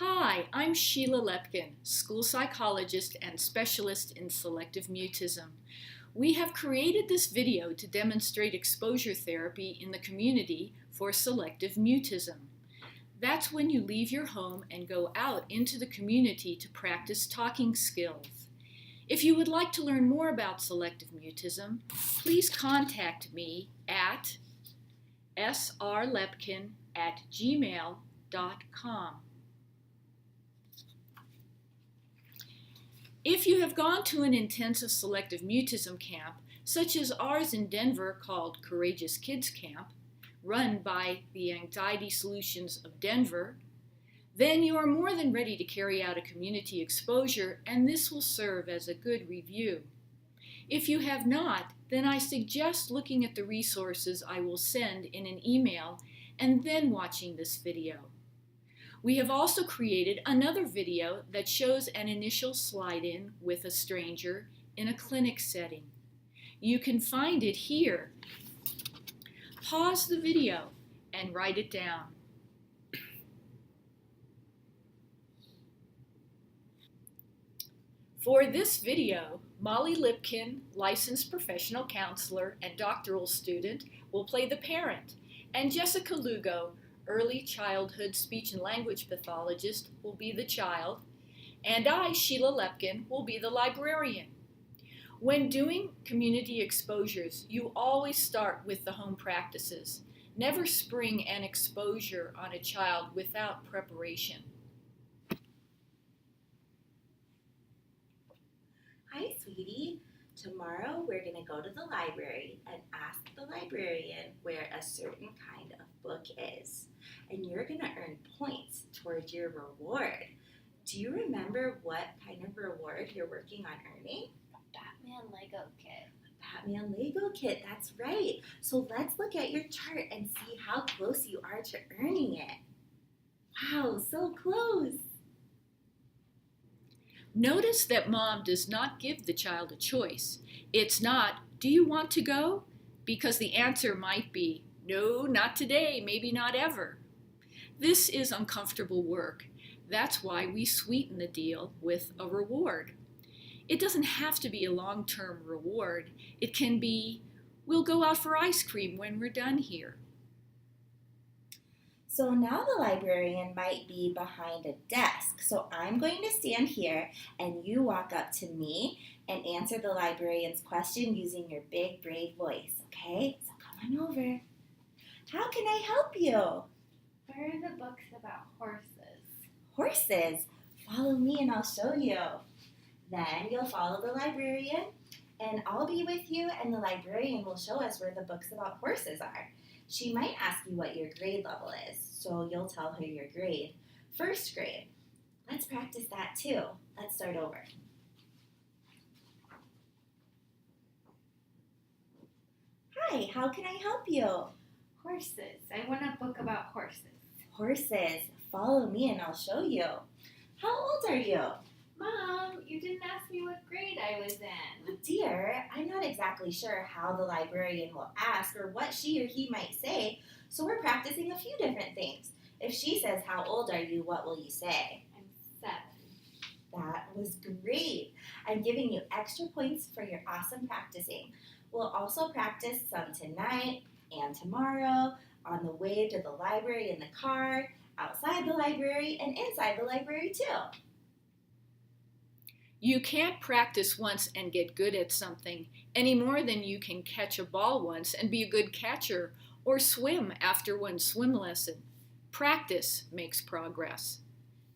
Hi, I'm Sheila Lepkin, school psychologist and specialist in selective mutism. We have created this video to demonstrate exposure therapy in the community for selective mutism. That's when you leave your home and go out into the community to practice talking skills. If you would like to learn more about selective mutism, please contact me at srlepkin@gmail.com. If you have gone to an intensive selective mutism camp, such as ours in Denver called Courageous Kids Camp, run by the Anxiety Solutions of Denver, then you are more than ready to carry out a community exposure, and this will serve as a good review. If you have not, then I suggest looking at the resources I will send in an email and then watching this video. We have also created another video that shows an initial slide-in with a stranger in a clinic setting. You can find it here. Pause the video and write it down. For this video, Molly Lipkin, licensed professional counselor and doctoral student, will play the parent, and Jessica Lugo, early childhood speech and language pathologist, will be the child, and I, Sheila Lepkin, will be the librarian. When doing community exposures, you always start with the home practices. Never spring an exposure on a child without preparation. Hi, sweetie. Tomorrow we're going to go to the library and ask the librarian where a certain kind of book is. And you're going to earn points towards your reward. Do you remember what kind of reward you're working on earning? Batman Lego kit. Batman Lego kit, that's right. So let's look at your chart and see how close you are to earning it. Wow, so close. Notice that mom does not give the child a choice. It's not, do you want to go? Because the answer might be, no, not today, maybe not ever. This is uncomfortable work. That's why we sweeten the deal with a reward. It doesn't have to be a long-term reward. It can be, we'll go out for ice cream when we're done here. So now the librarian might be behind a desk. So I'm going to stand here and you walk up to me and answer the librarian's question using your big, brave voice, okay? So come on over. How can I help you? Where are the books about horses? Horses? Follow me and I'll show you. Then you'll follow the librarian and I'll be with you and the librarian will show us where the books about horses are. She might ask you what your grade level is, so you'll tell her your grade. First grade. Let's practice that too. Let's start over. Hi, how can I help you? Horses. I want a book about horses. Horses. Follow me and I'll show you. How old are you? Mom, you didn't ask me what grade I was in. Dear, I'm not exactly sure how the librarian will ask or what she or he might say, so we're practicing a few different things. If she says, how old are you, what will you say? I'm 7. That was great. I'm giving you extra points for your awesome practicing. We'll also practice some tonight and tomorrow, on the way to the library in the car, outside the library, and inside the library too. You can't practice once and get good at something any more than you can catch a ball once and be a good catcher or swim after one swim lesson. Practice makes progress.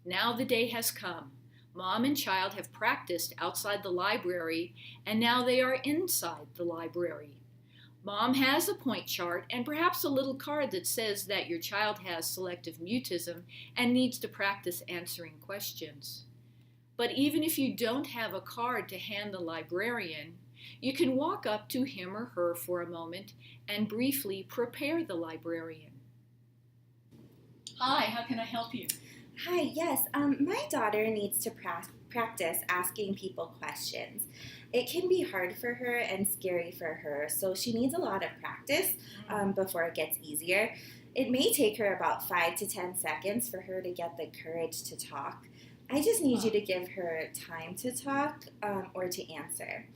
Now the day has come. Mom and child have practiced outside the library and now they are inside the library. Mom has a point chart and perhaps a little card that says that your child has selective mutism and needs to practice answering questions. But even if you don't have a card to hand the librarian, you can walk up to him or her for a moment and briefly prepare the librarian. Hi, how can I help you? Hi, yes, my daughter needs to practice asking people questions. It can be hard for her and scary for her, so she needs a lot of practice before it gets easier. It may take her about 5 to 10 seconds for her to get the courage to talk. I just need you to give her time to talk or to answer.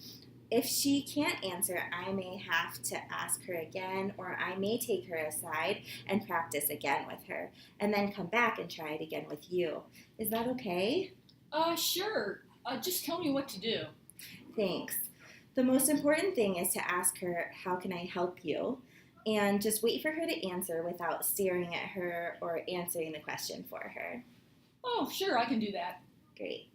If she can't answer, I may have to ask her again, or I may take her aside and practice again with her, and then come back and try it again with you. Is that okay? Sure. Just tell me what to do. Thanks. The most important thing is to ask her, how can I help you? And just wait for her to answer without staring at her or answering the question for her. Oh, sure, I can do that. Great.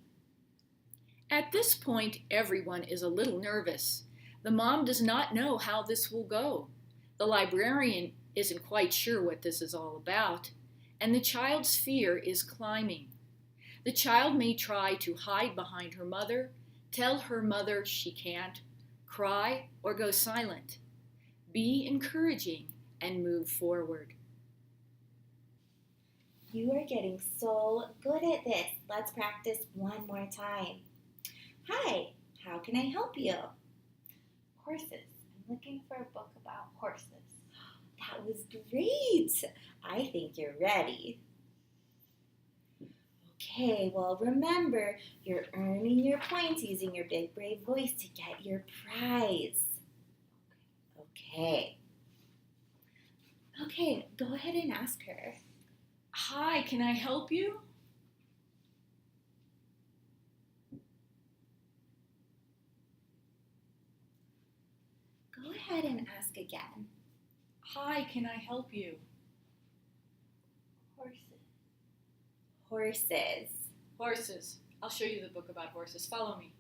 At this point, everyone is a little nervous. The mom does not know how this will go. The librarian isn't quite sure what this is all about, and the child's fear is climbing. The child may try to hide behind her mother, tell her mother she can't, cry, or go silent. Be encouraging and move forward. You are getting so good at this. Let's practice one more time. Hi, how can I help you? Horses. I'm looking for a book about horses. That was great. I think you're ready. Okay, well remember, you're earning your points using your big brave voice to get your prize. Okay. Okay, go ahead and ask her. Hi, can I help you? Go ahead and ask again. Hi, can I help you? Horses. Horses. Horses. I'll show you the book about horses. Follow me.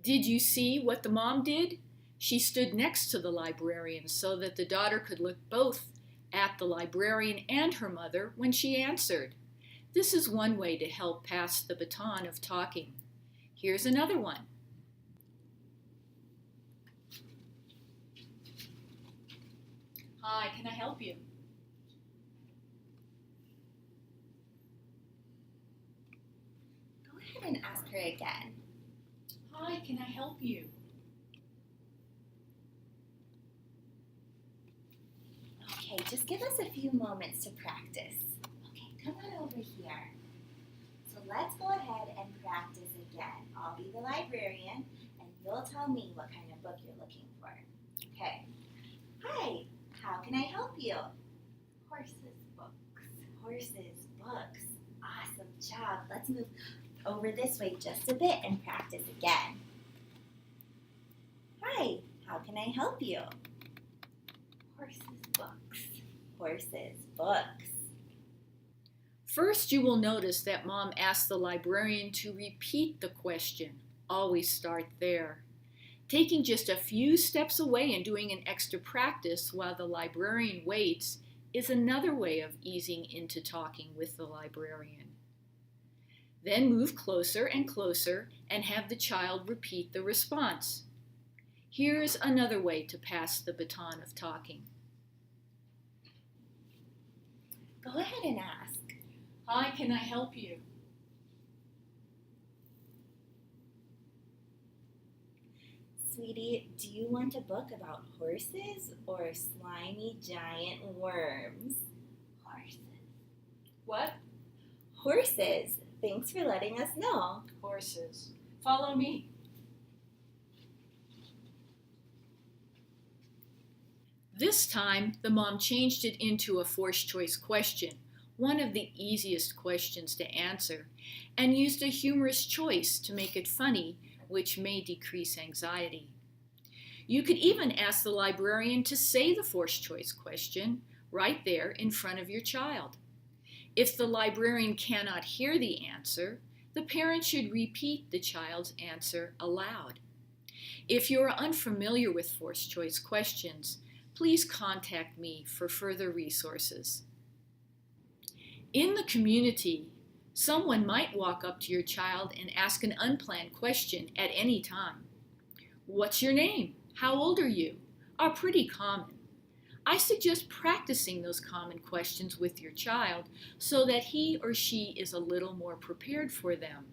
Did you see what the mom did? She stood next to the librarian so that the daughter could look both at the librarian and her mother when she answered. This is one way to help pass the baton of talking. Here's another one. Hi, can I help you? Go ahead and ask her again. Hi, can I help you? Okay, just give us a few moments to practice. Okay, come on over here. So let's go ahead and practice again. I'll be the librarian, and you'll tell me what kind of book you're looking for. Okay. Hi, how can I help you? Horses books. Horses, books. Awesome job. Let's move over this way just a bit and practice again. Hi, how can I help you? Horses books. Horses, books. First, you will notice that Mom asked the librarian to repeat the question. Always start there. Taking just a few steps away and doing an extra practice while the librarian waits is another way of easing into talking with the librarian. Then move closer and closer and have the child repeat the response. Here's another way to pass the baton of talking. Go ahead and ask. Hi, can I help you? Sweetie, do you want a book about horses or slimy giant worms? Horses. What? Horses. Thanks for letting us know. Horses. Follow me. This time, the mom changed it into a forced choice question, one of the easiest questions to answer, and used a humorous choice to make it funny, which may decrease anxiety. You could even ask the librarian to say the forced choice question right there in front of your child. If the librarian cannot hear the answer, the parent should repeat the child's answer aloud. If you are unfamiliar with forced choice questions, please contact me for further resources. In the community, someone might walk up to your child and ask an unplanned question at any time. What's your name? How old are you? Are pretty common. I suggest practicing those common questions with your child so that he or she is a little more prepared for them.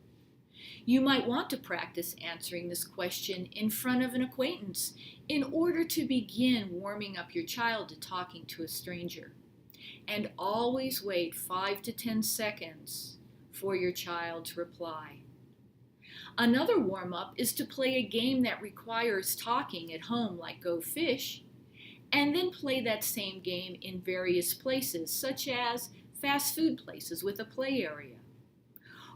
You might want to practice answering this question in front of an acquaintance in order to begin warming up your child to talking to a stranger. And always wait 5 to 10 seconds for your child's reply. Another warm-up is to play a game that requires talking at home, like Go Fish, and then play that same game in various places, such as fast food places with a play area.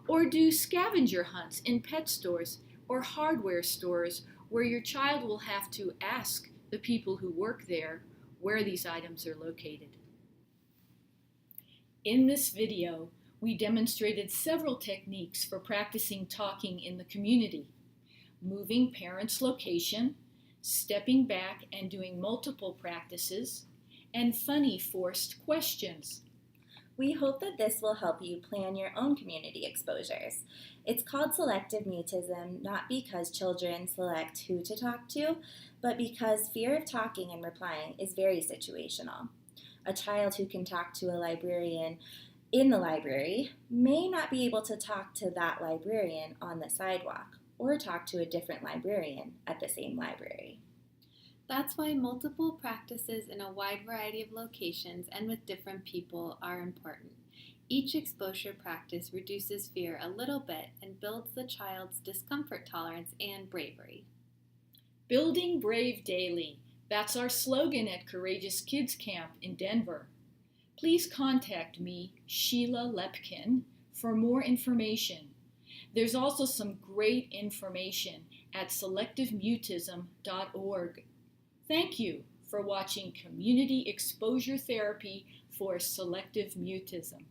Or do scavenger hunts in pet stores or hardware stores where your child will have to ask the people who work there where these items are located. In this video, we demonstrated several techniques for practicing talking in the community: moving parents' location, stepping back and doing multiple practices, and funny forced questions. We hope that this will help you plan your own community exposures. It's called selective mutism not because children select who to talk to, but because fear of talking and replying is very situational. A child who can talk to a librarian in the library may not be able to talk to that librarian on the sidewalk or talk to a different librarian at the same library. That's why multiple practices in a wide variety of locations and with different people are important. Each exposure practice reduces fear a little bit and builds the child's discomfort tolerance and bravery. Building Brave Daily. That's our slogan at Courageous Kids Camp in Denver. Please contact me, Sheila Lepkin, for more information. There's also some great information at selectivemutism.org. Thank you for watching Community Exposure Therapy for Selective Mutism.